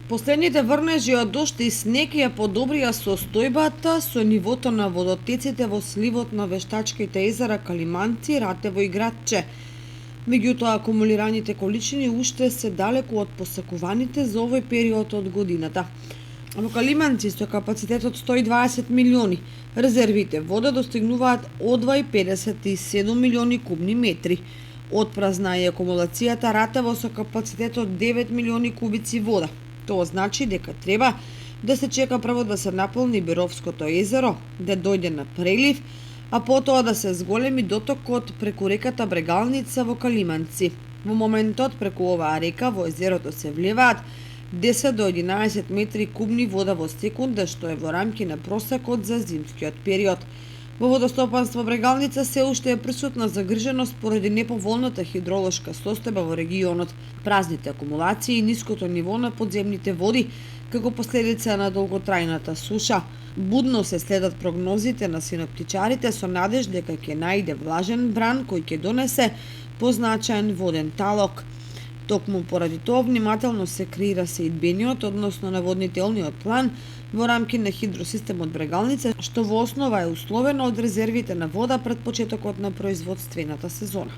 Последните врнежи од дожд и снег ја подобрија состојбата со нивото на водотеците во сливот на вештачките езера Калиманци, Ратево и Градче. Меѓутоа, акумулираните количини уште се далеку од посакуваните за овој период од годината. Во Калиманци со капацитет од 120 милиони, резервите вода достигнуваат одвај 57 милиони кубни метри. Отпразна е акумулацијата Ратево со капацитет од 9 милиони кубици вода. Тоа значи дека треба да се чека прво да се наполни Бировското езеро, да дојде на прелив, а потоа да се зголеми дотокот преку реката Брегалница во Калиманци. Во моментот преку оваа река во езерото се влеваат 10 до 11 метри кубни вода во секунда, што е во рамки на просекот за зимскиот период. Во водостопанство Брегалница се уште е присутна загриженост поради неповолната хидролошка состојба во регионот, празните акумулации и ниското ниво на подземните води, како последица на долготрајната суша. Будно се следат прогнозите на синоптичарите со надеж дека ќе најде влажен бран кој ќе донесе позначаен воден талок. Токму поради тоа внимателно се креира сеидбениот, односно наводнителниот план во рамки на хидросистемот Брегалница, што во основа е условено од резервите на вода пред почетокот на производствената сезона.